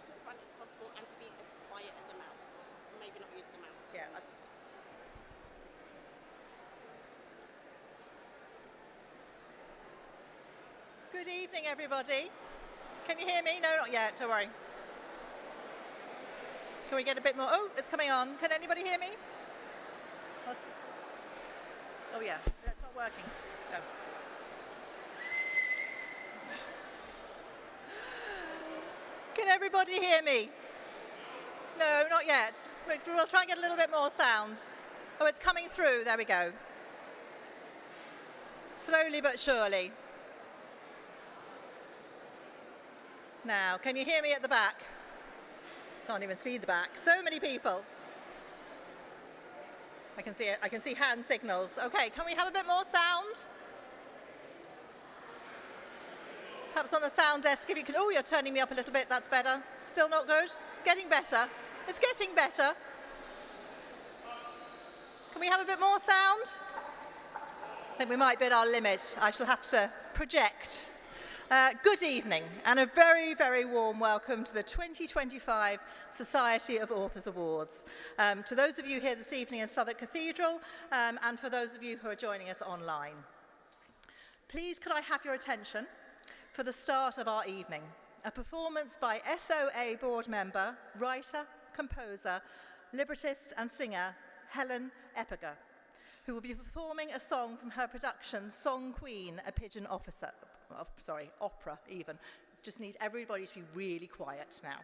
to the front as possible and to be as quiet as a mouse. Maybe not use the mouse. Yeah. Good evening, everybody. Can you hear me? No, not yet. Don't worry. Can we get a bit more? Oh, it's coming on. Can anybody hear me? Oh, yeah. It's not working. No. Can everybody hear me? No, not yet. We'll try and get a little bit more sound. Oh, it's coming through. There we go. Slowly but surely. Now, can you hear me at the back? Can't even see the back. So many people. I can see it. I can see hand signals. Okay, can we have a bit more sound? Perhaps on the sound desk, if you can. Oh, you're turning me up a little bit. That's better. Still not good. It's getting better. It's getting better. Can we have a bit more sound? I think we might be at our limit. I shall have to project. Good evening, and a very, very warm welcome to the 2025 Society of Authors Awards. To those of you here this evening in Southwark Cathedral, and for those of you who are joining us online. Please, could I have your attention for the start of our evening, a performance by SoA board member, writer, composer, librettist and singer Helen Epega, who will be performing a song from her production Song Queen, a Pigeon Officer. Oh, sorry, opera even. Just need everybody to be really quiet now.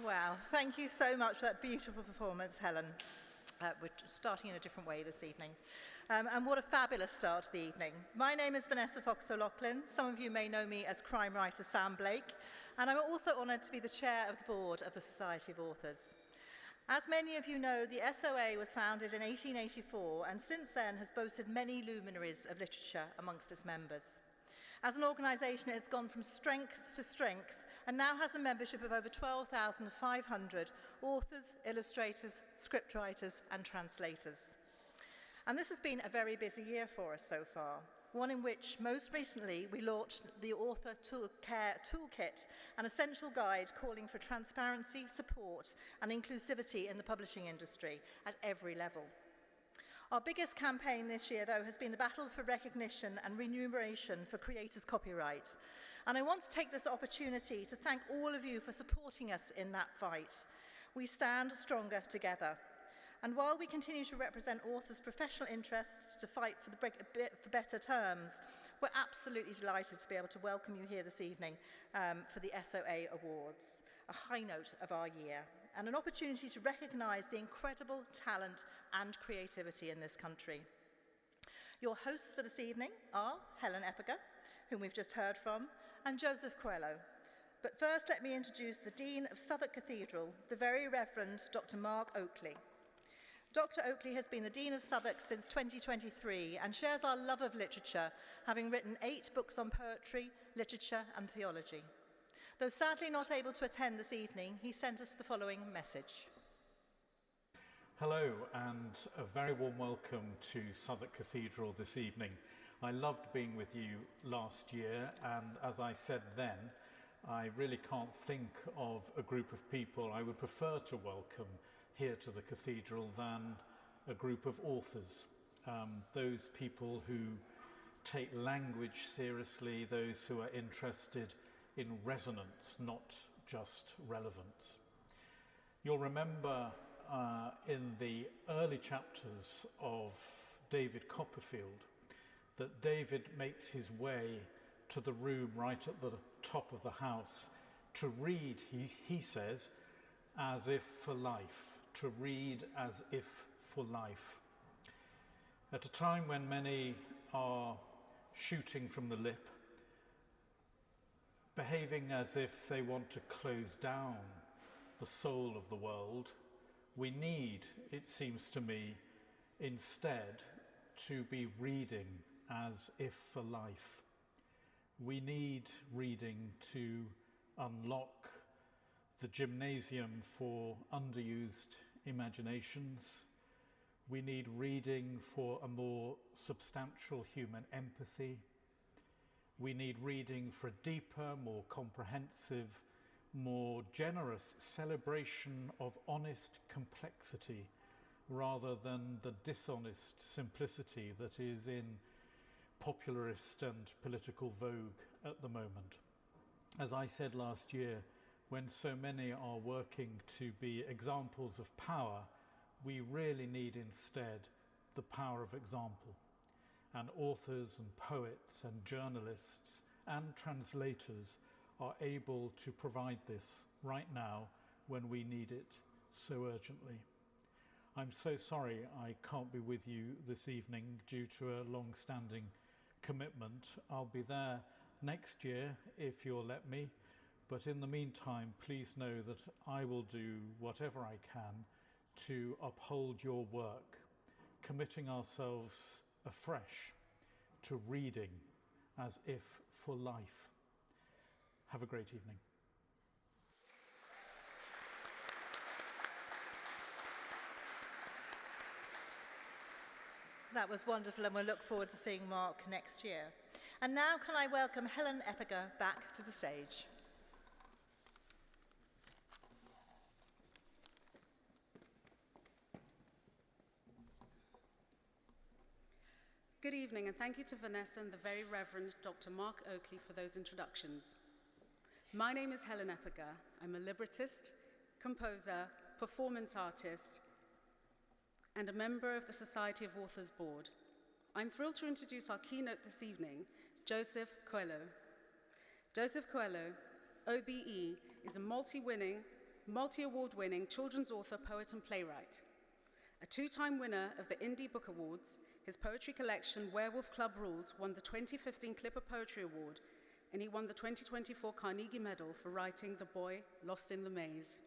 Wow, thank you so much for that beautiful performance, Helen. We're starting in a different way this evening. And what a fabulous start to the evening. My name is Vanessa Fox O'Loughlin. Some of you may know me as crime writer Sam Blake, and I'm also honoured to be the chair of the board of the Society of Authors. As many of you know, the SoA was founded in 1884 and since then has boasted many luminaries of literature amongst its members. As an organisation, it has gone from strength to strength and now has a membership of over 12,500 authors, illustrators, scriptwriters and translators. And this has been a very busy year for us so far. one in which most recently we launched the Author Care Toolkit, an essential guide calling for transparency, support and inclusivity in the publishing industry at every level. Our biggest campaign this year, though, has been the battle for recognition and remuneration for creators' copyright. And I want to take this opportunity to thank all of you for supporting us in that fight. We stand stronger together. And while we continue to represent authors' professional interests to fight for better terms, we're absolutely delighted to be able to welcome you here this evening for the SoA Awards, a high note of our year, and an opportunity to recognise the incredible talent and creativity in this country. Your hosts for this evening are Helen Epega, whom we've just heard from, and Joseph Coelho. But first, let me introduce the Dean of Southwark Cathedral, the Very Reverend Dr. Mark Oakley. Dr. Oakley has been the Dean of Southwark since 2023 and shares our love of literature, having written 8 books on poetry, literature and theology. Though sadly not able to attend this evening, he sent us the following message. Hello and a very warm welcome to Southwark Cathedral this evening. I loved being with you last year, and as I said then, I really can't think of a group of people I would prefer to welcome here to the cathedral than a group of authors. Those people who take language seriously, those who are interested in resonance, not just relevance. You'll remember in the early chapters of David Copperfield that David makes his way to the room right at the top of the house to read, he says, as if for life. To read as if for life. At a time when many are shooting from the lip, behaving as if they want to close down the soul of the world, we need, it seems to me, instead to be reading as if for life. We need reading to unlock the gymnasium for underused imaginations. We need reading for a more substantial human empathy. We need reading for a deeper, more comprehensive, more generous celebration of honest complexity rather than the dishonest simplicity that is in popularist and political vogue at the moment. As I said last year, when so many are working to be examples of power, we really need instead the power of example. And authors and poets and journalists and translators are able to provide this right now when we need it so urgently. I'm so sorry I can't be with you this evening due to a long-standing commitment. I'll be there next year if you'll let me. But in the meantime, please know that I will do whatever I can to uphold your work, committing ourselves afresh to reading as if for life. Have a great evening. That was wonderful, and we'll look forward to seeing Mark next year. And now can I welcome Helen Epega back to the stage. Good evening, and thank you to Vanessa and the Very Reverend Dr. Mark Oakley for those introductions. My name is Helen Epega. I'm a librettist, composer, performance artist, and a member of the Society of Authors Board. I'm thrilled to introduce our keynote this evening, Joseph Coelho. Joseph Coelho, OBE, is a multi-award-winning children's author, poet, and playwright. A 2-time winner of the Indie Book Awards, his poetry collection, Werewolf Club Rules, won the 2015 Clipper Poetry Award, and he won the 2024 Carnegie Medal for writing The Boy Lost in the Maze.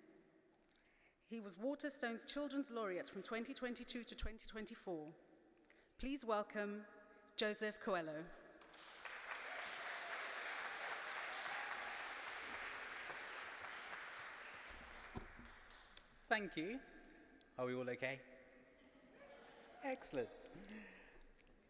He was Waterstone's Children's Laureate from 2022 to 2024. Please welcome Joseph Coelho. Thank you. Are we all okay? Excellent.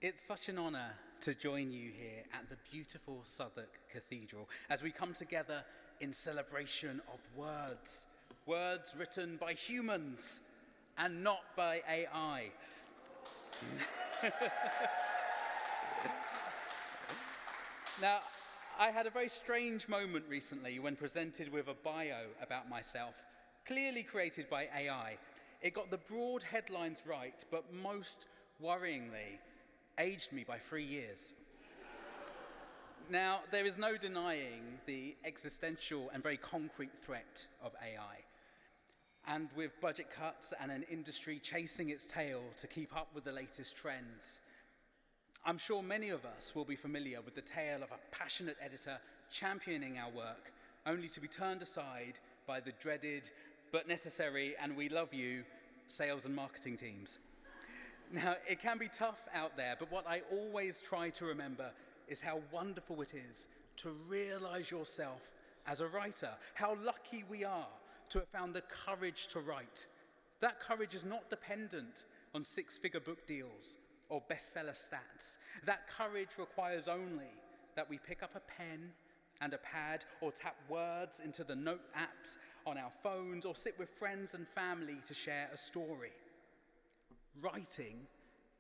It's such an honor to join you here at the beautiful Southwark Cathedral as we come together in celebration of words. Words written by humans and not by AI. Now, I had a very strange moment recently when presented with a bio about myself, clearly created by AI. It got the broad headlines right, but most worryingly, aged me by 3 years. Now, there is no denying the existential and very concrete threat of AI. And with budget cuts and an industry chasing its tail to keep up with the latest trends, I'm sure many of us will be familiar with the tale of a passionate editor championing our work, only to be turned aside by the dreaded but necessary, and we love you, sales and marketing teams. Now, it can be tough out there, but what I always try to remember is how wonderful it is to realize yourself as a writer, how lucky we are to have found the courage to write. That courage is not dependent on six-figure book deals or bestseller stats. That courage requires only that we pick up a pen and a pad or tap words into the note apps on our phones or sit with friends and family to share a story. Writing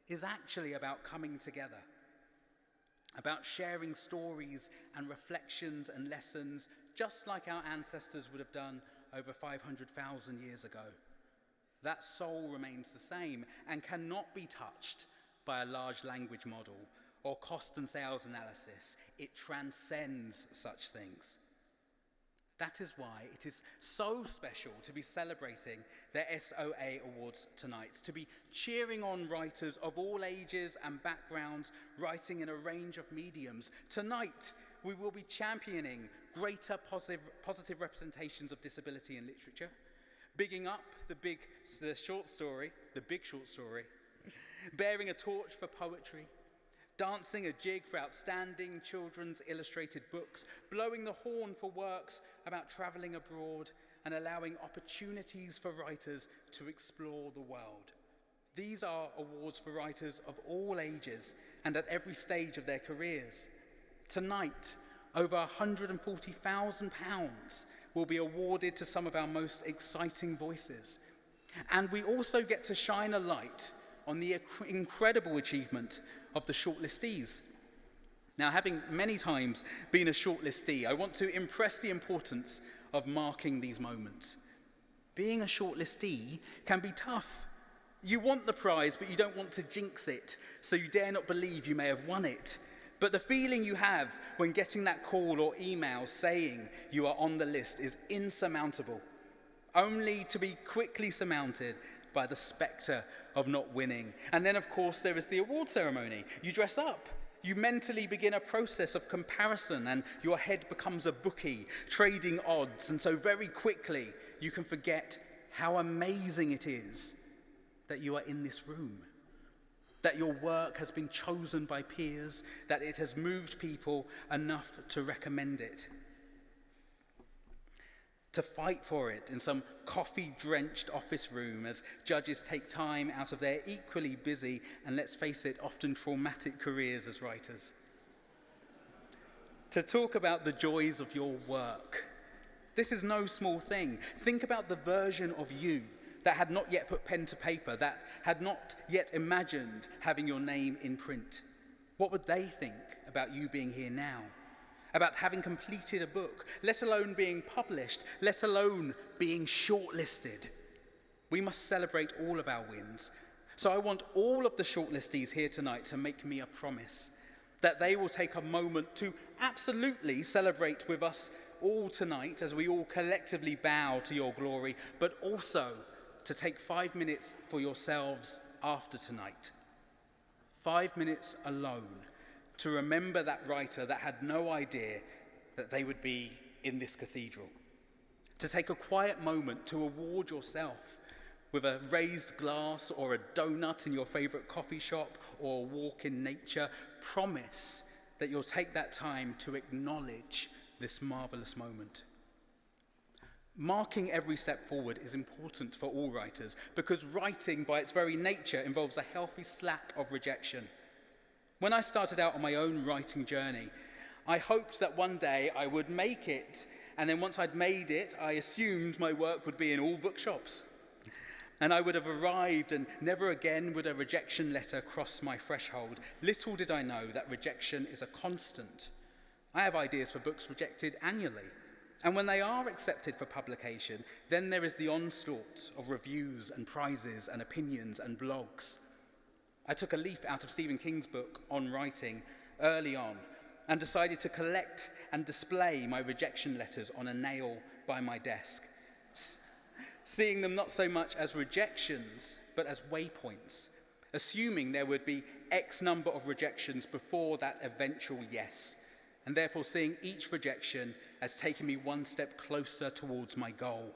is actually about coming together, about sharing stories and reflections and lessons just like our ancestors would have done over 500,000 years ago. That soul remains the same and cannot be touched by a large language model or cost and sales analysis. It transcends such things. That is why it is so special to be celebrating the SoA Awards tonight, to be cheering on writers of all ages and backgrounds, writing in a range of mediums. Tonight, we will be championing greater positive representations of disability in literature, bigging up the big short story, bearing a torch for poetry, dancing a jig for outstanding children's illustrated books, blowing the horn for works about travelling abroad, and allowing opportunities for writers to explore the world. These are awards for writers of all ages and at every stage of their careers. Tonight, over £140,000 will be awarded to some of our most exciting voices. And we also get to shine a light on the incredible achievement of the shortlistees. Now, having many times been a shortlistee, I want to impress the importance of marking these moments. Being a shortlistee can be tough. You want the prize, but you don't want to jinx it, so you dare not believe you may have won it. But the feeling you have when getting that call or email saying you are on the list is insurmountable, only to be quickly surmounted by the spectre of not winning. And then, of course, there is the award ceremony. You dress up. You mentally begin a process of comparison, and your head becomes a bookie, trading odds. And so very quickly, you can forget how amazing it is that you are in this room, that your work has been chosen by peers, that it has moved people enough to recommend it. To fight for it in some coffee-drenched office room as judges take time out of their equally busy and, let's face it, often traumatic careers as writers. To talk about the joys of your work. This is no small thing. Think about the version of you that had not yet put pen to paper, that had not yet imagined having your name in print. What would they think about you being here now? About having completed a book, let alone being published, let alone being shortlisted. We must celebrate all of our wins. So I want all of the shortlistees here tonight to make me a promise that they will take a moment to absolutely celebrate with us all tonight as we all collectively bow to your glory, but also to take 5 minutes for yourselves after tonight. 5 minutes alone to remember that writer that had no idea that they would be in this cathedral. To take a quiet moment to award yourself with a raised glass or a donut in your favorite coffee shop or a walk in nature. Promise that you'll take that time to acknowledge this marvelous moment. Marking every step forward is important for all writers because writing by its very nature involves a healthy slap of rejection. When I started out on my own writing journey, I hoped that one day I would make it, and then once I'd made it, I assumed my work would be in all bookshops. And I would have arrived, and never again would a rejection letter cross my threshold. Little did I know that rejection is a constant. I have ideas for books rejected annually. And when they are accepted for publication, then there is the onslaught of reviews and prizes and opinions and blogs. I took a leaf out of Stephen King's book on writing early on and decided to collect and display my rejection letters on a nail by my desk, seeing them not so much as rejections, but as waypoints, assuming there would be X number of rejections before that eventual yes, and therefore seeing each rejection as taking me one step closer towards my goal.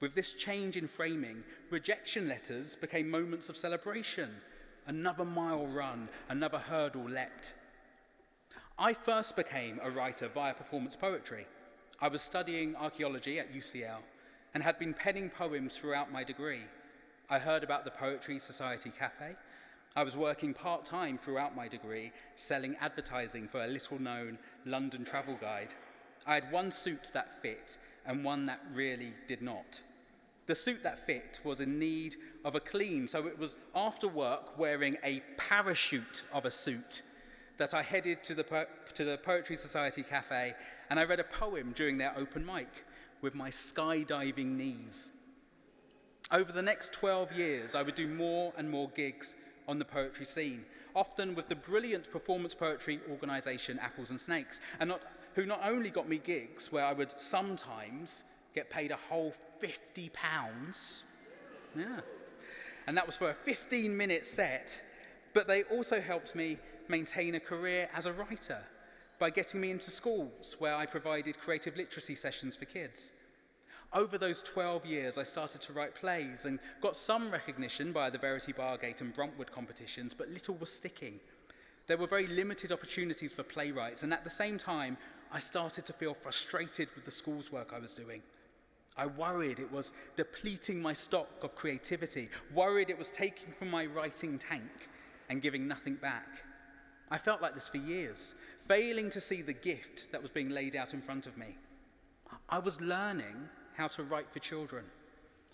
With this change in framing, rejection letters became moments of celebration, another mile run, another hurdle leapt. I first became a writer via performance poetry. I was studying archaeology at UCL and had been penning poems throughout my degree. I heard about the Poetry Society Cafe. I was working part-time throughout my degree, selling advertising for a little-known London travel guide. I had one suit that fit and one that really did not. The suit that fit was in need of a clean, so it was after work wearing a parachute of a suit that I headed to the Poetry Society Cafe, and I read a poem during their open mic with my skydiving knees. Over the next 12 years, I would do more and more gigs on the poetry scene, often with the brilliant performance poetry organisation Apples and Snakes, who not only got me gigs where I would sometimes get paid a whole £50, and that was for a 15-minute set, but they also helped me maintain a career as a writer by getting me into schools where I provided creative literacy sessions for kids. Over those 12 years, I started to write plays and got some recognition by the Verity Bargate and Bruntwood competitions, but little was sticking. There were very limited opportunities for playwrights, and at the same time, I started to feel frustrated with the school's work I was doing. I worried it was depleting my stock of creativity, worried it was taking from my writing tank and giving nothing back. I felt like this for years, failing to see the gift that was being laid out in front of me. I was learning how to write for children.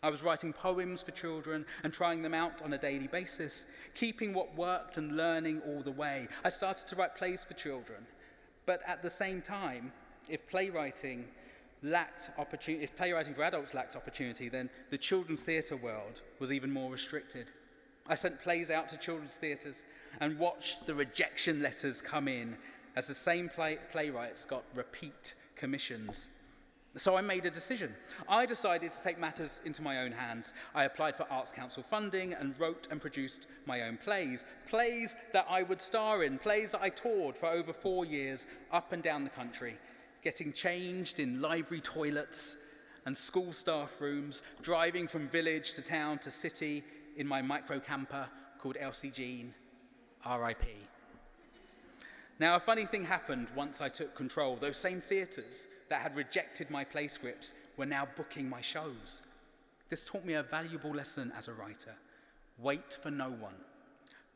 I was writing poems for children and trying them out on a daily basis, keeping what worked and learning all the way. I started to write plays for children, but at the same time, if playwriting for adults lacked opportunity, then the children's theatre world was even more restricted. I sent plays out to children's theatres and watched the rejection letters come in as the same playwrights got repeat commissions. So I made a decision. I decided to take matters into my own hands. I applied for Arts Council funding and wrote and produced my own plays that I would star in, plays that I toured for over 4 years up and down the country, getting changed in library toilets and school staff rooms, driving from village to town to city in my micro camper called Elsie Jean, R.I.P. Now, a funny thing happened once I took control. Those same theatres that had rejected my play scripts were now booking my shows. This taught me a valuable lesson as a writer. Wait for no one.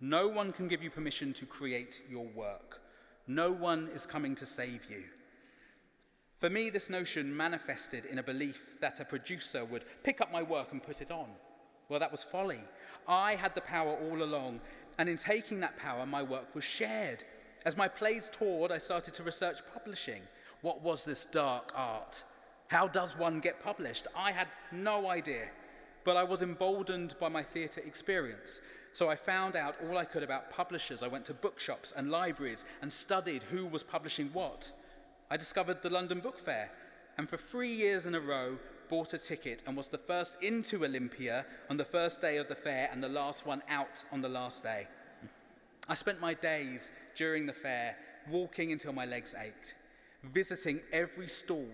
No one can give you permission to create your work. No one is coming to save you. For me, this notion manifested in a belief that a producer would pick up my work and put it on. Well, that was folly. I had the power all along, and in taking that power, my work was shared. As my plays toured, I started to research publishing. What was this dark art? How does one get published? I had no idea, but I was emboldened by my theatre experience. So I found out all I could about publishers. I went to bookshops and libraries and studied who was publishing what. I discovered the London Book Fair, and for 3 years in a row, bought a ticket and was the first into Olympia on the first day of the fair and the last one out on the last day. I spent my days during the fair walking until my legs ached, visiting every stall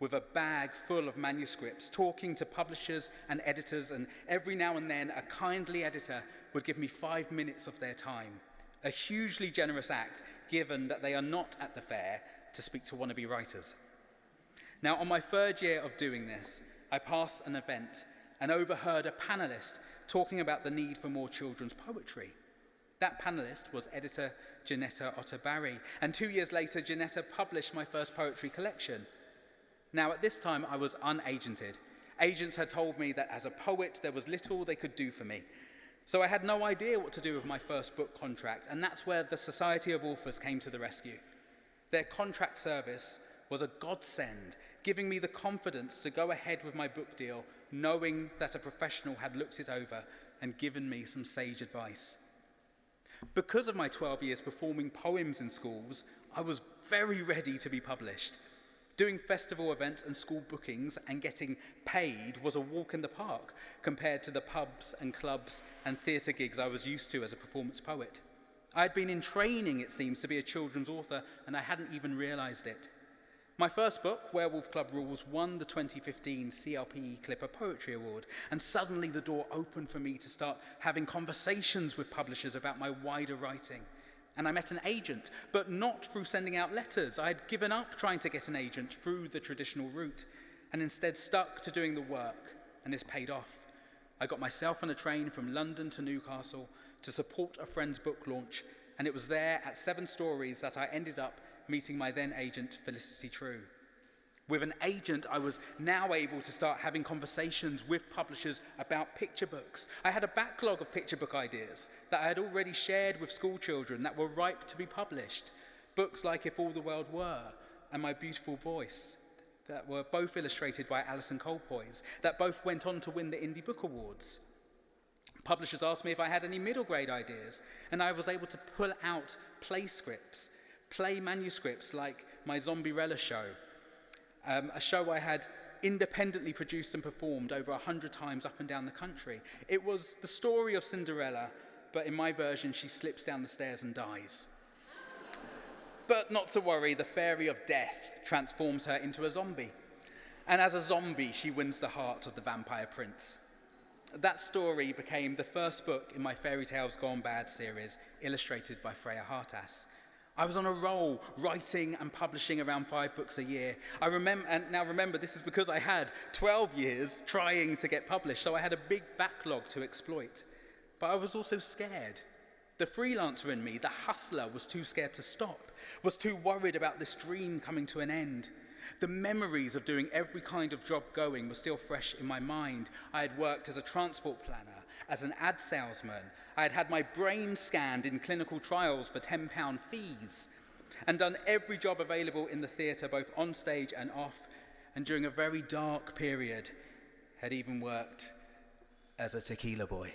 with a bag full of manuscripts, talking to publishers and editors, and every now and then a kindly editor would give me 5 minutes of their time, a hugely generous act given that they are not at the fair to speak to wannabe writers. Now, on my 3rd year of doing this, I passed an event and overheard a panelist talking about the need for more children's poetry. That panellist was editor Janetta Otter-Barry, and 2 years later, Janetta published my first poetry collection. Now, at this time, I was unagented. Agents had told me that as a poet, there was little they could do for me. So I had no idea what to do with my first book contract, and that's where the Society of Authors came to the rescue. Their contract service was a godsend, giving me the confidence to go ahead with my book deal, knowing that a professional had looked it over and given me some sage advice. Because of my 12 years performing poems in schools, I was very ready to be published. Doing festival events and school bookings and getting paid was a walk in the park compared to the pubs and clubs and theatre gigs I was used to as a performance poet. I had been in training, it seems, to be a children's author, and I hadn't even realised it. My first book, Werewolf Club Rules, won the 2015 CLP Clipper Poetry Award, and suddenly the door opened for me to start having conversations with publishers about my wider writing. And I met an agent, but not through sending out letters. I had given up trying to get an agent through the traditional route, and instead stuck to doing the work, and this paid off. I got myself on a train from London to Newcastle to support a friend's book launch, and it was there at 7 Stories that I ended up meeting my then agent, Felicity True. With an agent, I was now able to start having conversations with publishers about picture books. I had a backlog of picture book ideas that I had already shared with school children that were ripe to be published. Books like If All the World Were and My Beautiful Voice, that were both illustrated by Alison Colpoys, that both went on to win the Indie Book Awards. Publishers asked me if I had any middle grade ideas, and I was able to pull out play scripts, play manuscripts like my Zombierella show, a show I had independently produced and performed over 100 times up and down the country. It was the story of Cinderella, but in my version, she slips down the stairs and dies. But not to worry, the fairy of death transforms her into a zombie. And as a zombie, she wins the heart of the vampire prince. That story became the first book in my Fairy Tales Gone Bad series, illustrated by Freya Hartass. I was on a roll, writing and publishing around 5 books a year. Remember, this is because I had 12 years trying to get published, so I had a big backlog to exploit. But I was also scared. The freelancer in me, the hustler, was too scared to stop, was too worried about this dream coming to an end. The memories of doing every kind of job going were still fresh in my mind. I had worked as a transport planner, as an ad salesman. I had had my brain scanned in clinical trials for £10 fees, and done every job available in the theatre, both on stage and off, and during a very dark period, had even worked as a tequila boy.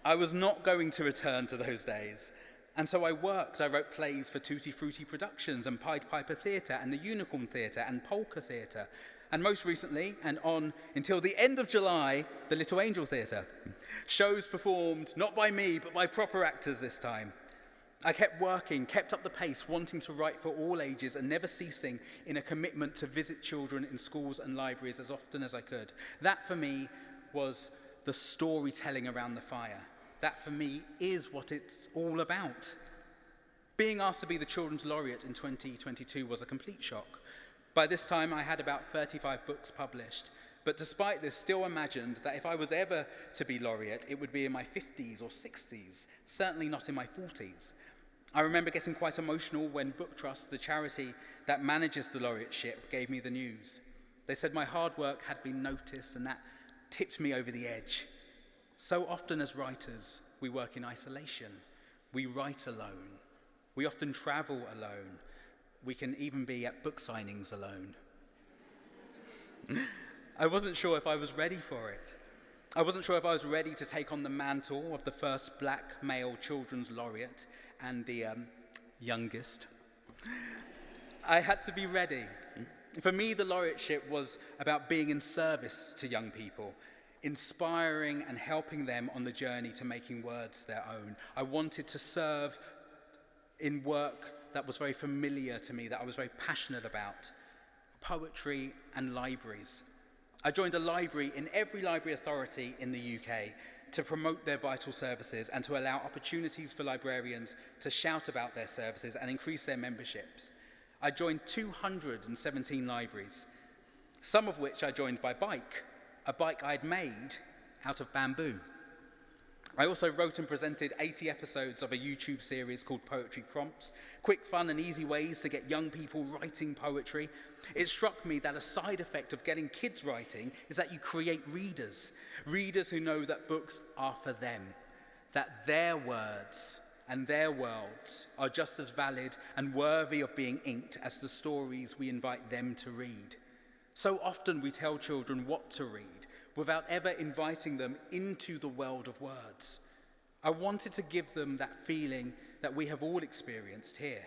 I was not going to return to those days, and so I worked. I wrote plays for Tutti Frutti Productions and Pied Piper Theatre and the Unicorn Theatre and Polka Theatre, and most recently, and on until the end of July, the Little Angel Theatre. Shows performed not by me, but by proper actors this time. I kept working, kept up the pace, wanting to write for all ages and never ceasing in a commitment to visit children in schools and libraries as often as I could. That for me was the storytelling around the fire. That for me is what it's all about. Being asked to be the Children's Laureate in 2022 was a complete shock. By this time, I had about 35 books published, but despite this, still imagined that if I was ever to be laureate, it would be in my 50s or 60s, certainly not in my 40s. I remember getting quite emotional when Book Trust, the charity that manages the laureateship, gave me the news. They said my hard work had been noticed, and that tipped me over the edge. So often as writers, we work in isolation. We write alone. We often travel alone. We can even be at book signings alone. I wasn't sure if I was ready for it. I wasn't sure if I was ready to take on the mantle of the first black male children's laureate and the youngest. I had to be ready. For me, the laureateship was about being in service to young people, inspiring and helping them on the journey to making words their own. I wanted to serve in work that was very familiar to me, that I was very passionate about: poetry and libraries. I joined a library in every library authority in the UK to promote their vital services and to allow opportunities for librarians to shout about their services and increase their memberships. I joined 217 libraries, some of which I joined by bike, a bike I'd made out of bamboo. I also wrote and presented 80 episodes of a YouTube series called Poetry Prompts, quick, fun and easy ways to get young people writing poetry. It struck me that a side effect of getting kids writing is that you create readers who know that books are for them, that their words and their worlds are just as valid and worthy of being inked as the stories we invite them to read. So often we tell children what to read without ever inviting them into the world of words. I wanted to give them that feeling that we have all experienced here,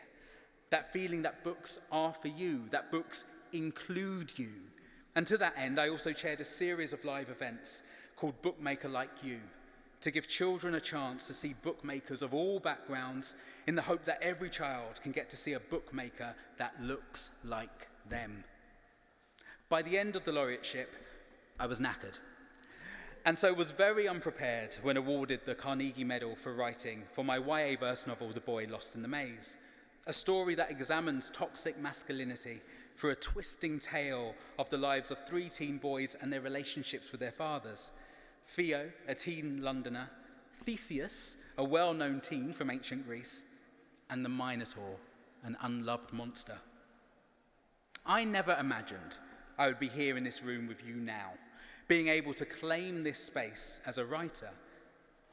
that feeling that books are for you, that books include you. And to that end, I also chaired a series of live events called Bookmaker Like You, to give children a chance to see bookmakers of all backgrounds in the hope that every child can get to see a bookmaker that looks like them. By the end of the laureateship, I was knackered, and so was very unprepared when awarded the Carnegie Medal for writing for my YA verse novel, The Boy Lost in the Maze, a story that examines toxic masculinity through a twisting tale of the lives of 3 teen boys and their relationships with their fathers. Theo, a teen Londoner, Theseus, a well-known teen from ancient Greece, and the Minotaur, an unloved monster. I never imagined I would be here in this room with you now, being able to claim this space as a writer,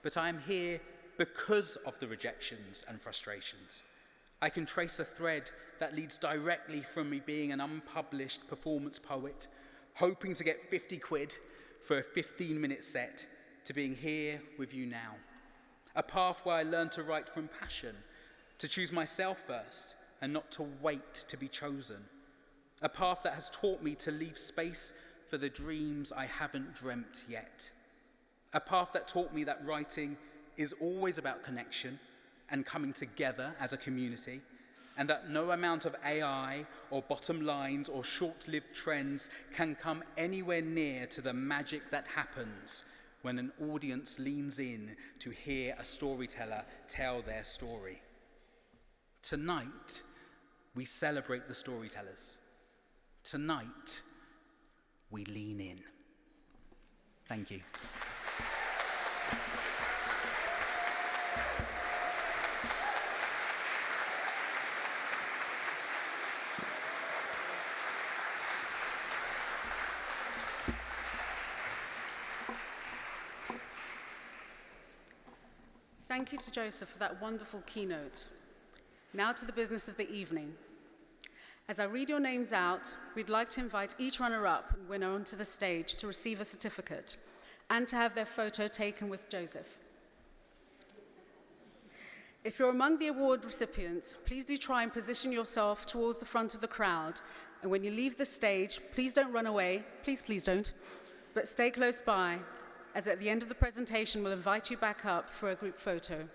but I am here because of the rejections and frustrations. I can trace a thread that leads directly from me being an unpublished performance poet, hoping to get 50 quid for a 15-minute set, to being here with you now. A path where I learned to write from passion, to choose myself first and not to wait to be chosen. A path that has taught me to leave space for the dreams I haven't dreamt yet. A path that taught me that writing is always about connection and coming together as a community, and that no amount of AI or bottom lines or short-lived trends can come anywhere near to the magic that happens when an audience leans in to hear a storyteller tell their story. Tonight, we celebrate the storytellers. Tonight, we lean in. Thank you. Thank you to Joseph for that wonderful keynote. Now to the business of the evening. As I read your names out, we'd like to invite each runner-up and winner onto the stage to receive a certificate and to have their photo taken with Joseph. If you're among the award recipients, please do try and position yourself towards the front of the crowd. And when you leave the stage, please don't run away. Please don't. But stay close by, as at the end of the presentation, we'll invite you back up for a group photo.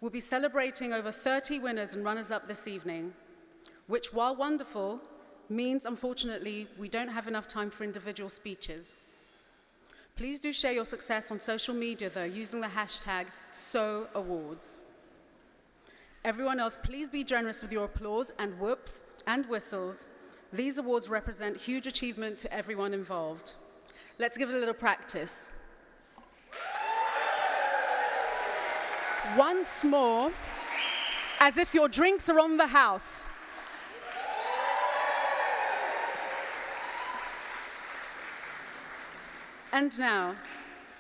We'll be celebrating over 30 winners and runners-up this evening, which, while wonderful, means, unfortunately, we don't have enough time for individual speeches. Please do share your success on social media, though, using the hashtag SoA Awards. Everyone else, please be generous with your applause and whoops and whistles. These awards represent huge achievement to everyone involved. Let's give it a little practice. Once more, as if your drinks are on the house. And now,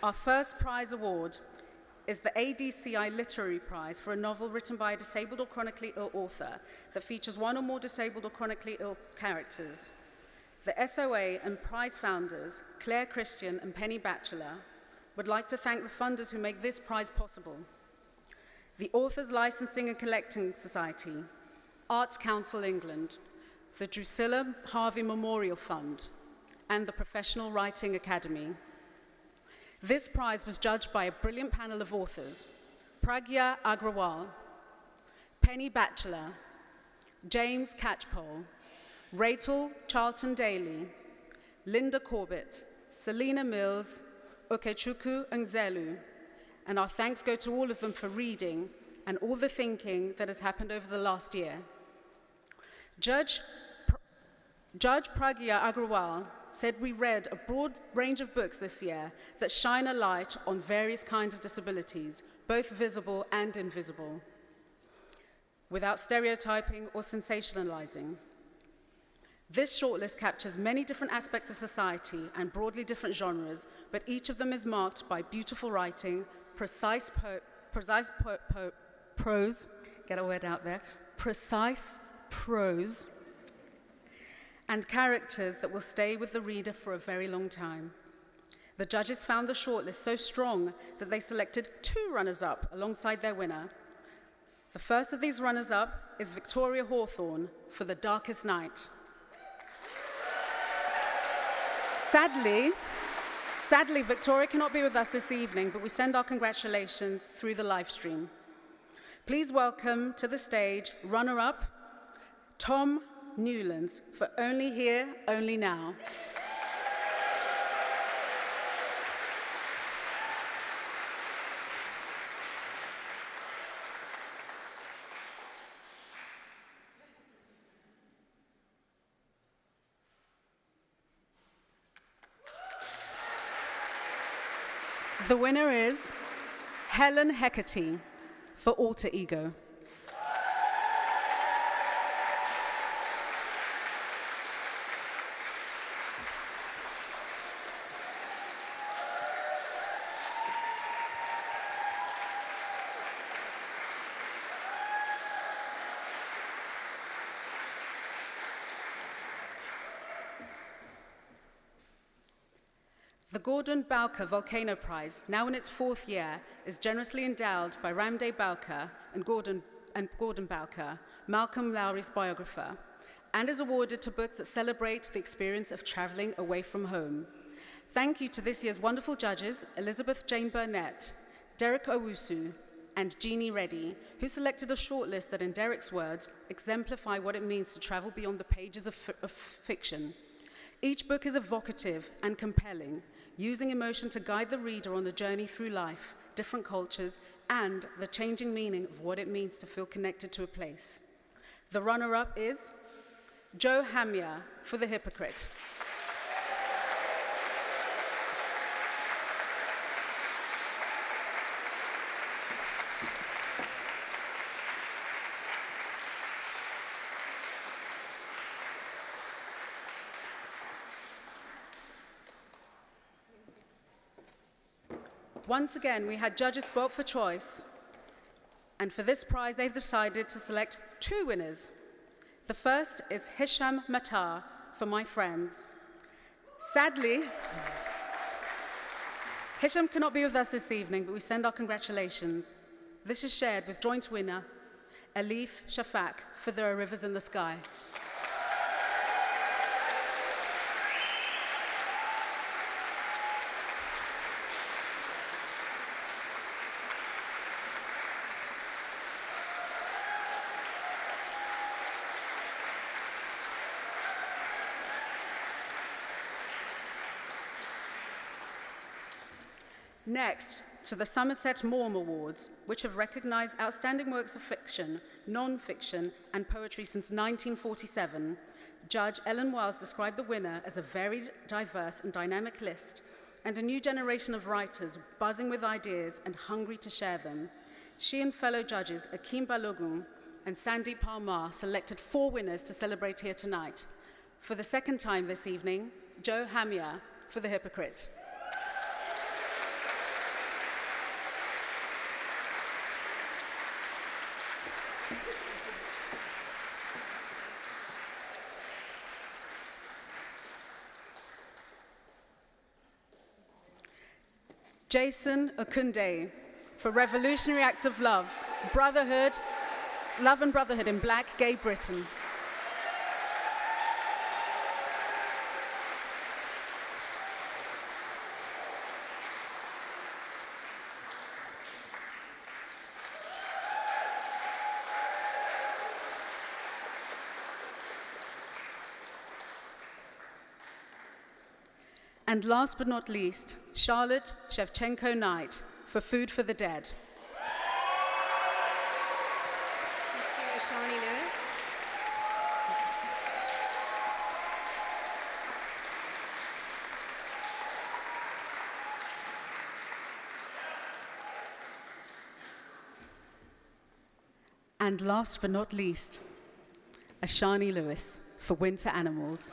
our first prize award is the ADCI Literary Prize for a novel written by a disabled or chronically ill author that features one or more disabled or chronically ill characters. The SoA and prize founders, Claire Christian and Penny Batchelor, would like to thank the funders who make this prize possible: the Authors Licensing and Collecting Society, Arts Council England, the Drusilla Harvey Memorial Fund, and the Professional Writing Academy. This prize was judged by a brilliant panel of authors: Pragya Agrawal, Penny Batchelor, James Catchpole, Rachel Charlton Daly, Linda Corbett, Selena Mills, Okechukwu Ngzelu, and our thanks go to all of them for reading and all the thinking that has happened over the last year. Judge Pragya Agrawal said we read a broad range of books this year that shine a light on various kinds of disabilities, both visible and invisible, without stereotyping or sensationalizing. This shortlist captures many different aspects of society and broadly different genres, but each of them is marked by beautiful writing, precise prose, get a word out there, precise prose, and characters that will stay with the reader for a very long time. The judges found the shortlist so strong that they selected 2 runners-up alongside their winner. The first of these runners-up is Victoria Hawthorne for The Darkest Night. Sadly, Victoria cannot be with us this evening, but we send our congratulations through the live stream. Please welcome to the stage runner-up Tom Newlands for Only Here, Only Now. The winner is Helen Epega for Alter Ego. The Gordon Bowker Volcano Prize, now in its 4th year, is generously endowed by Ramday Bowker and Gordon Bowker, Malcolm Lowry's biographer, and is awarded to books that celebrate the experience of traveling away from home. Thank you to this year's wonderful judges, Elizabeth Jane Burnett, Derek Owusu, and Jeannie Reddy, who selected a shortlist that, in Derek's words, exemplify what it means to travel beyond the pages of fiction. Each book is evocative and compelling, using emotion to guide the reader on the journey through life, different cultures, and the changing meaning of what it means to feel connected to a place. The runner-up is Joe Hamia for The Hypocrite. Once again, we had judges spot for choice, and for this prize, they've decided to select 2 winners. The first is Hisham Matar for My Friends. Sadly, Hisham cannot be with us this evening, but we send our congratulations. This is shared with joint winner Elif Shafak for There Are Rivers in the Sky. Next, to the Somerset Maugham Awards, which have recognized outstanding works of fiction, non-fiction, and poetry since 1947. Judge Ellen Wells described the winner as a very diverse and dynamic list, and a new generation of writers buzzing with ideas and hungry to share them. She and fellow judges Akeem Balogun and Sandeep Parmar selected 4 winners to celebrate here tonight. For the second time this evening, Joe Hamia for The Hypocrite. Jason Okunde for Revolutionary Acts of Love, Love and Brotherhood in Black Gay Britain. And last but not least, Charlotte Shevchenko-Knight for Food for the Dead. Thanks to Shani Lewis. And last but not least, Ashani Lewis for Winter Animals.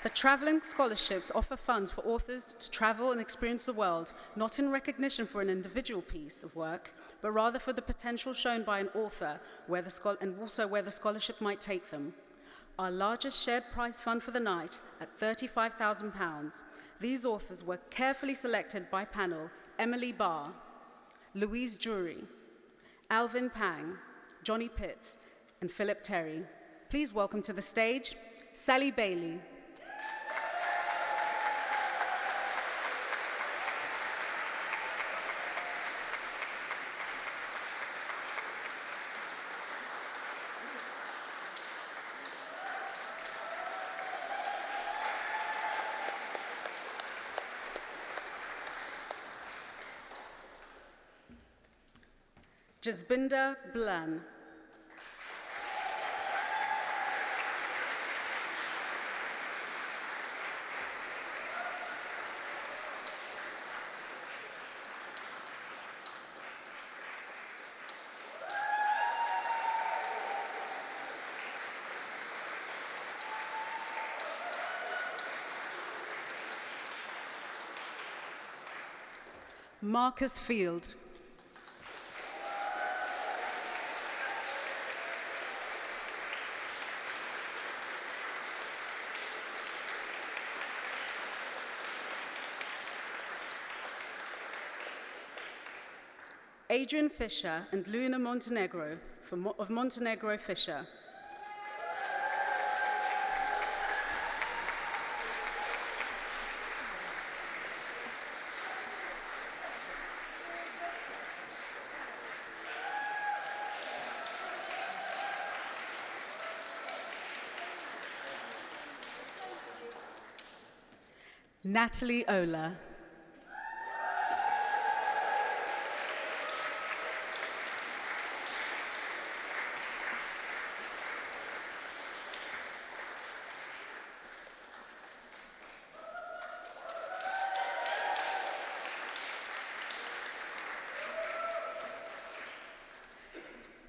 The traveling scholarships offer funds for authors to travel and experience the world, not in recognition for an individual piece of work, but rather for the potential shown by an author and also where the scholarship might take them. Our largest shared prize fund for the night at £35,000. These authors were carefully selected by panel Emily Barr, Louise Drury, Alvin Pang, Johnny Pitts, and Philip Terry. Please welcome to the stage, Sally Bailey. Jasbinder Blan. Marcus Field. Adrian Fisher and Luna Montenegro of Montenegro Fisher. Natalie Ola.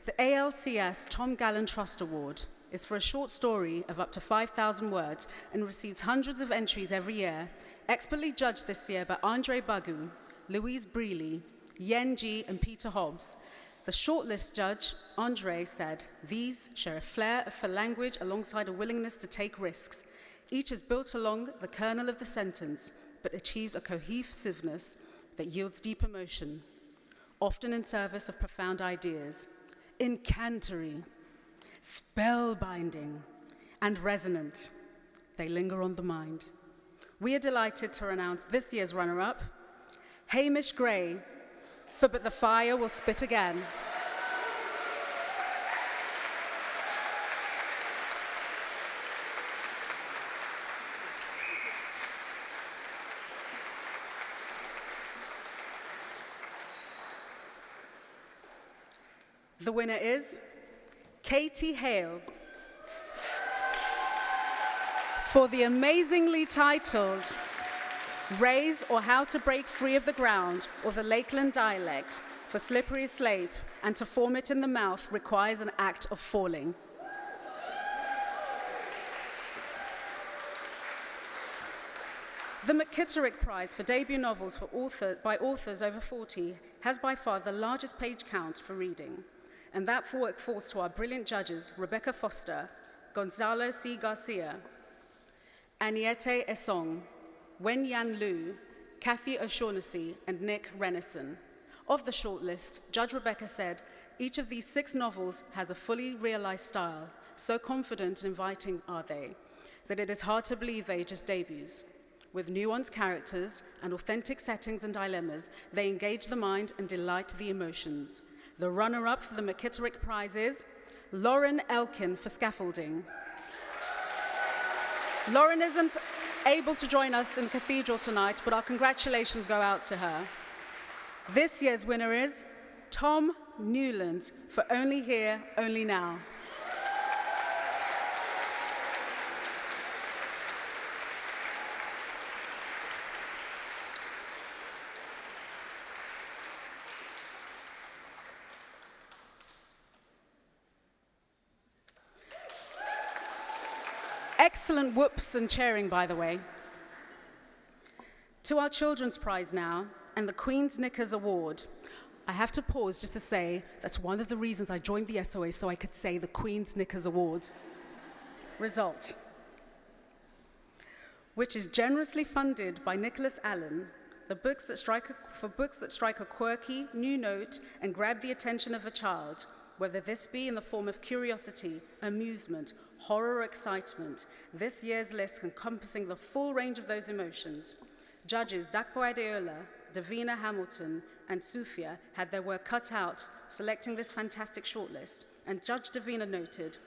The ALCS Tom Gallen Trust Award is for a short story of up to 5,000 words and receives hundreds of entries every year, expertly judged this year by Andre Bagu, Louise Brealey, Yen Ji, and Peter Hobbs. The shortlist judge, Andre, said, "These share a flair for language alongside a willingness to take risks. Each is built along the kernel of the sentence, but achieves a cohesiveness that yields deep emotion, often in service of profound ideas. Incantory, spellbinding, and resonant. They linger on the mind." We are delighted to announce this year's runner-up, Hamish Gray, for But the Fire Will Spit Again. The winner is Katie Hale for the amazingly titled Raise or How to Break Free of the Ground, or the Lakeland Dialect for Slippery Slope, and to form it in the mouth requires an act of falling. The McKitterick Prize for debut novels by authors over 40 has by far the largest page count for reading. And that work falls to our brilliant judges, Rebecca Foster, Gonzalo C. Garcia, Aniete Esong, Wen Yan Lu, Kathy O'Shaughnessy, and Nick Renison. Of the shortlist, Judge Rebecca said, "Each of these 6 novels has a fully realized style, so confident and inviting are they, that it is hard to believe they are just debuts. With nuanced characters and authentic settings and dilemmas, they engage the mind and delight the emotions." The runner-up for the McKitterick Prize is Lauren Elkin for Scaffolding. Lauren isn't able to join us in Cathedral tonight, but our congratulations go out to her. This year's winner is Tom Newland for Only Here, Only Now. Excellent whoops and cheering, by the way. To our Children's Prize now, and the Queen's Knickers Award. I have to pause just to say that's one of the reasons I joined the SoA, so I could say the Queen's Knickers Award. Result, which is generously funded by Nicholas Allen, for books that strike a quirky new note and grab the attention of a child, whether this be in the form of curiosity, amusement, horror, or excitement. This year's list encompassing the full range of those emotions. Judges Dakpo Adeola, Davina Hamilton, and Sufia had their work cut out selecting this fantastic shortlist, and Judge Davina noted,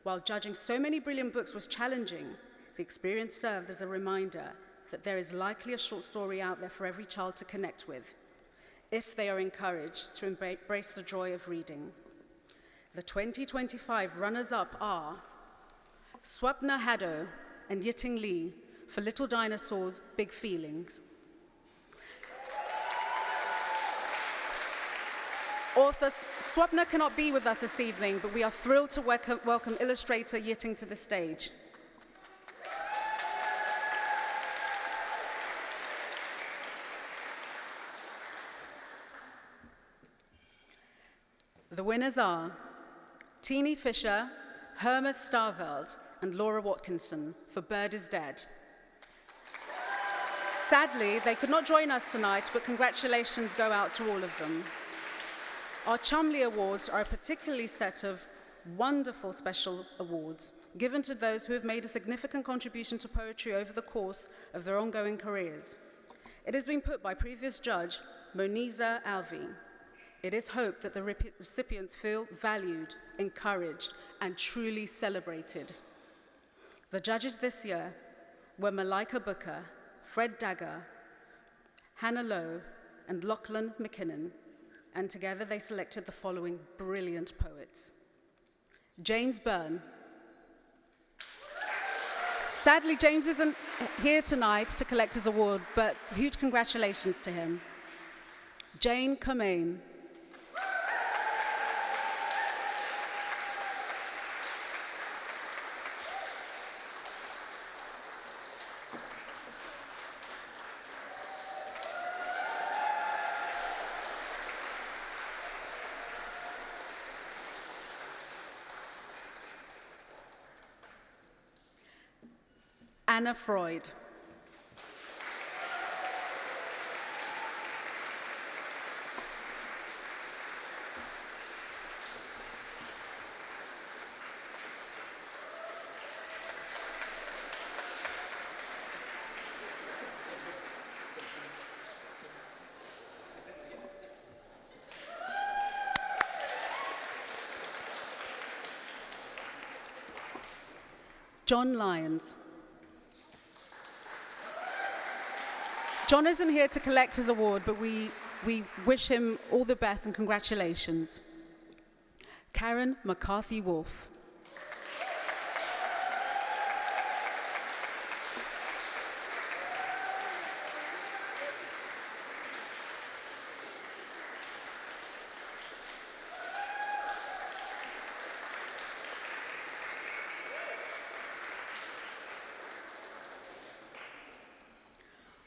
while judging so many brilliant books was challenging, the experience served as a reminder that there is likely a short story out there for every child to connect with, if they are encouraged to embrace the joy of reading. The 2025 runners-up are Swapna Haddo and Yiting Lee for Little Dinosaurs, Big Feelings. Author Swapna cannot be with us this evening, but we are thrilled to welcome illustrator Yiting to the stage. The winners are Teenie Fisher, Hermes Starveld, and Laura Watkinson for Bird is Dead. Sadly, they could not join us tonight, but congratulations go out to all of them. Our Chumley Awards are a particularly set of wonderful special awards given to those who have made a significant contribution to poetry over the course of their ongoing careers. It has been put by previous judge Moniza Alvi. It is hoped that the recipients feel valued, encouraged, and truly celebrated. The judges this year were Malika Booker, Fred Dagger, Hannah Lowe, and Lachlan McKinnon, and together they selected the following brilliant poets. James Byrne. Sadly, James isn't here tonight to collect his award, but huge congratulations to him. Jane Comain. Anna Freud. John Lyons. John isn't here to collect his award, but we wish him all the best and congratulations. Karen McCarthy-Wolf.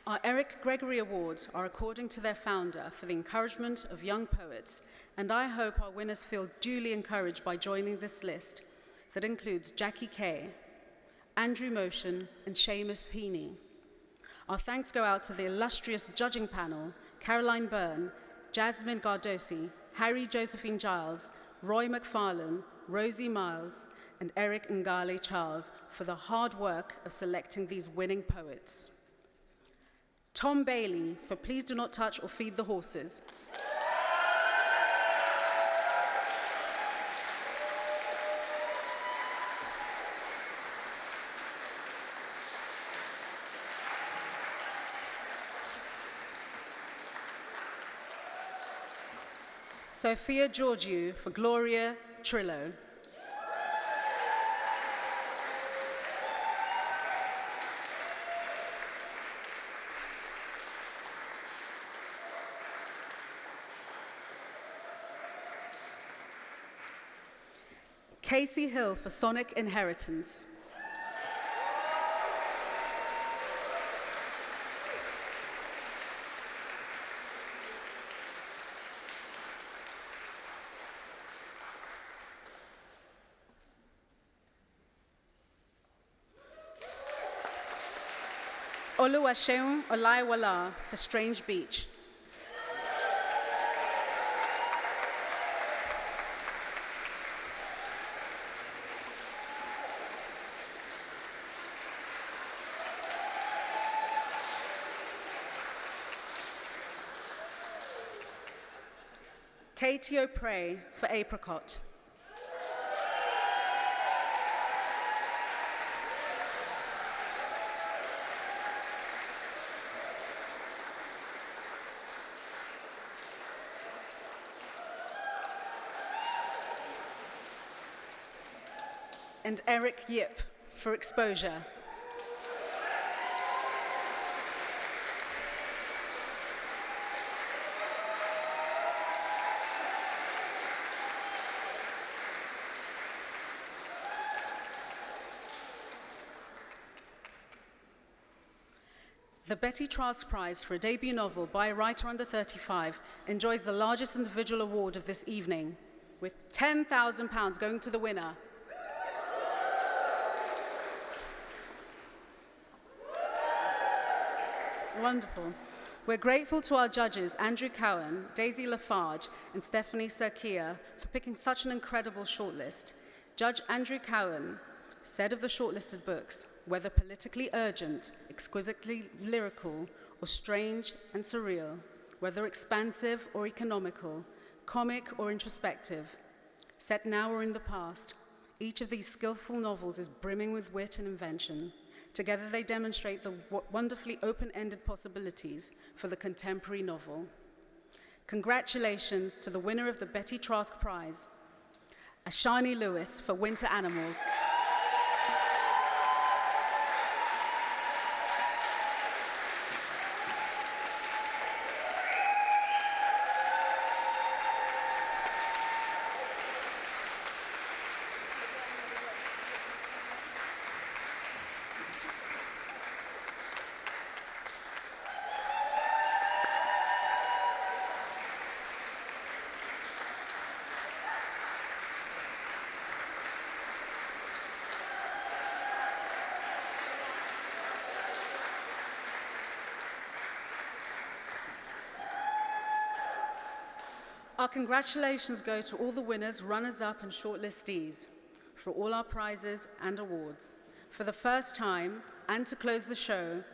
Our Eric Gregory Awards are according to their founder for the encouragement of young poets, and I hope our winners feel duly encouraged by joining this list that includes Jackie Kay, Andrew Motion, and Seamus Heaney. Our thanks go out to the illustrious judging panel, Caroline Byrne, Jasmine Gardosi, Harry Josephine Giles, Roy McFarlane, Rosie Miles, and Eric Ngale Charles for the hard work of selecting these winning poets. Tom Bailey for Please Do Not Touch or Feed the Horses. Sophia Georgiou for Gloria Trillo. Casey Hill for Sonic Inheritance. Oluwaseun Olaiwala for Strange Beach. Katie O'Prey for Apricot. And Eric Yip for Exposure. The Betty Trask Prize for a debut novel by a writer under 35 enjoys the largest individual award of this evening, with £10,000 going to the winner. Wonderful. We're grateful to our judges, Andrew Cowan, Daisy Lafarge, and Stephanie Serkia, for picking such an incredible shortlist. Judge Andrew Cowan said of the shortlisted books, whether politically urgent, exquisitely lyrical, or strange and surreal, whether expansive or economical, comic or introspective, set now or in the past, each of these skillful novels is brimming with wit and invention. Together they demonstrate the wonderfully open-ended possibilities for the contemporary novel. Congratulations to the winner of the Betty Trask Prize, Ashani Lewis for Winter Animals. Our congratulations go to all the winners, runners-up, and shortlistees for all our prizes and awards. For the first time, and to close the show,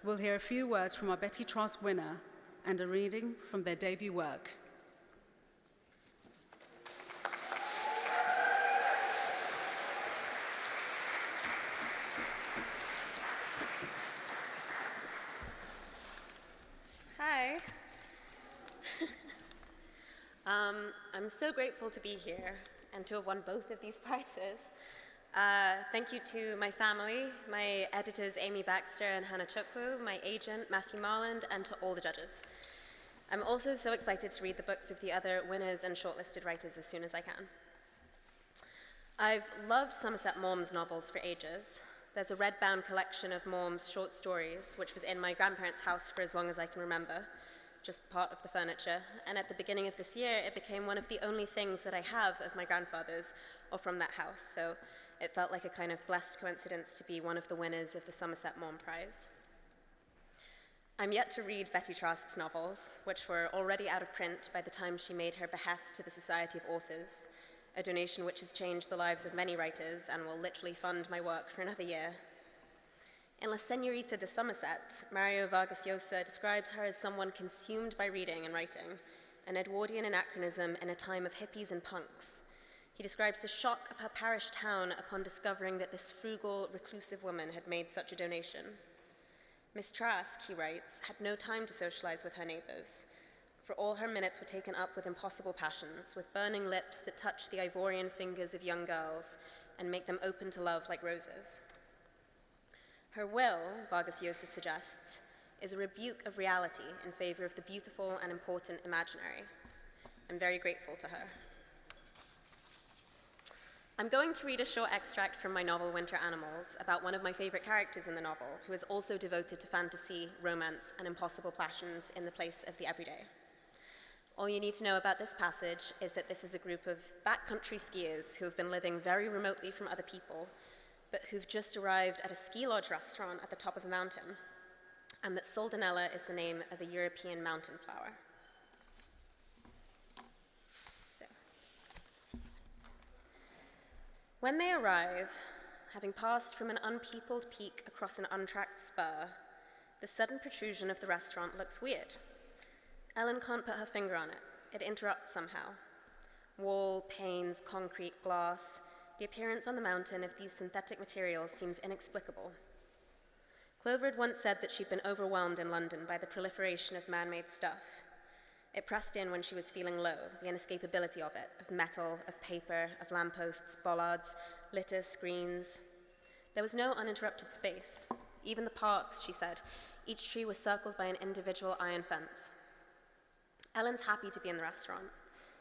we'll hear a few words from our Betty Trask winner and a reading from their debut work. Hi. I'm so grateful to be here and to have won both of these prizes. Thank you to my family, my editors Amy Baxter and Hannah Chukwu, my agent Matthew Marland, and to all the judges. I'm also so excited to read the books of the other winners and shortlisted writers as soon as I can. I've loved Somerset Maugham's novels for ages. There's a red-bound collection of Maugham's short stories, which was in my grandparents' house for as long as I can remember, just part of the furniture, and at the beginning of this year, it became one of the only things that I have of my grandfather's or from that house, so it felt like a kind of blessed coincidence to be one of the winners of the Somerset Maugham Prize. I'm yet to read Betty Trask's novels, which were already out of print by the time she made her behest to the Society of Authors, a donation which has changed the lives of many writers and will literally fund my work for another year. In La Señorita de Somerset, Mario Vargas Llosa describes her as someone consumed by reading and writing, an Edwardian anachronism in a time of hippies and punks. He describes the shock of her parish town upon discovering that this frugal, reclusive woman had made such a donation. Miss Trask, he writes, had no time to socialize with her neighbors. for all her minutes were taken up with impossible passions, with burning lips that touch the Ivorian fingers of young girls and make them open to love like roses. Her will, Vargas Llosa suggests, is a rebuke of reality in favor of the beautiful and important imaginary. I'm very grateful to her. I'm going to read a short extract from my novel, Winter Animals, about one of my favorite characters in the novel, who is also devoted to fantasy, romance, and impossible passions in the place of the everyday. All you need to know about this passage is that this is a group of backcountry skiers who have been living very remotely from other people, but who've just arrived at a ski lodge restaurant at the top of a mountain, and that Soldanella is the name of a European mountain flower. When they arrive, having passed from an unpeopled peak across an untracked spur, the sudden protrusion of the restaurant looks weird. Ellen can't put her finger on it. It interrupts somehow. Wall, panes, concrete, glass. The appearance on the mountain of these synthetic materials seems inexplicable. Clover had once said that she'd been overwhelmed in London by the proliferation of man-made stuff. It pressed in when she was feeling low, the inescapability of it, of metal, of paper, of lampposts, bollards, litter, screens. There was no uninterrupted space. Even the parks, she said, each tree was circled by an individual iron fence. Ellen's happy to be in the restaurant.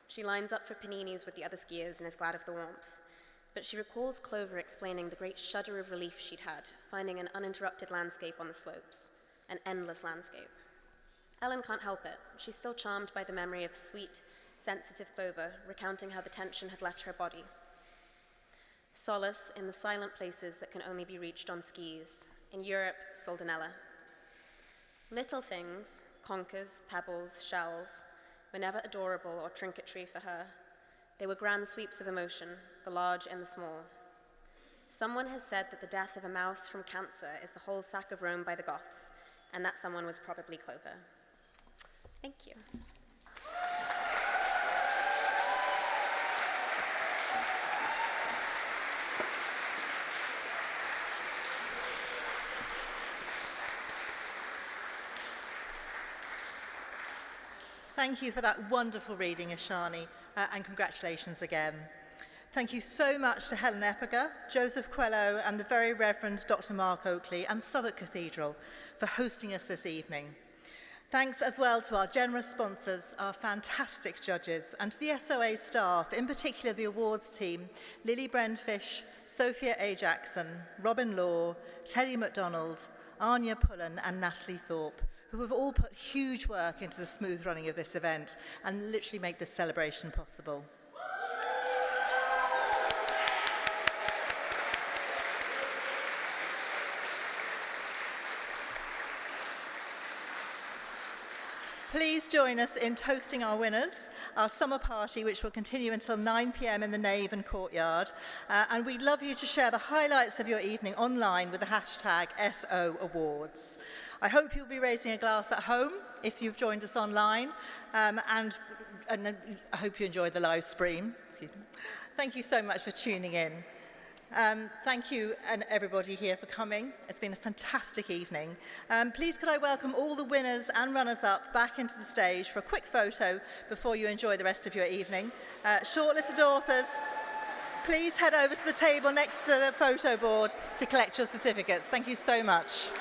She lines up for paninis with the other skiers and is glad of the warmth. But she recalls Clover explaining the great shudder of relief she'd had, finding an uninterrupted landscape on the slopes, an endless landscape. Ellen can't help it. She's still charmed by the memory of sweet, sensitive Clover, recounting how the tension had left her body. Solace in the silent places that can only be reached on skis. In Europe, Soldanella. Little things, conkers, pebbles, shells, were never adorable or trinketry for her. They were grand sweeps of emotion, the large and the small. Someone has said that the death of a mouse from cancer is the whole sack of Rome by the Goths, and that someone was probably Clover. Thank you. Thank you for that wonderful reading, Ashani, and congratulations again. Thank you so much to Helen Epega, Joseph Coelho, and the very Reverend Dr. Mark Oakley and Southwark Cathedral for hosting us this evening. Thanks as well to our generous sponsors, our fantastic judges, and to the SoA staff, in particular the awards team, Lily Brenfish, Sophia A. Jackson, Robin Law, Teddy MacDonald, Anya Pullen, and Natalie Thorpe, who have all put huge work into the smooth running of this event and literally make this celebration possible. Please join us in toasting our winners, our summer party, which will continue until 9 p.m. in the nave and courtyard. And we'd love you to share the highlights of your evening online with the hashtag SoA Awards. I hope you'll be raising a glass at home if you've joined us online, and I hope you enjoyed the live stream. Thank you so much for tuning in. Thank you and everybody here for coming. It's been a fantastic evening. Please could I welcome all the winners and runners-up back into the stage for a quick photo before you enjoy the rest of your evening. Shortlisted authors, please head over to the table next to the photo board to collect your certificates. Thank you so much.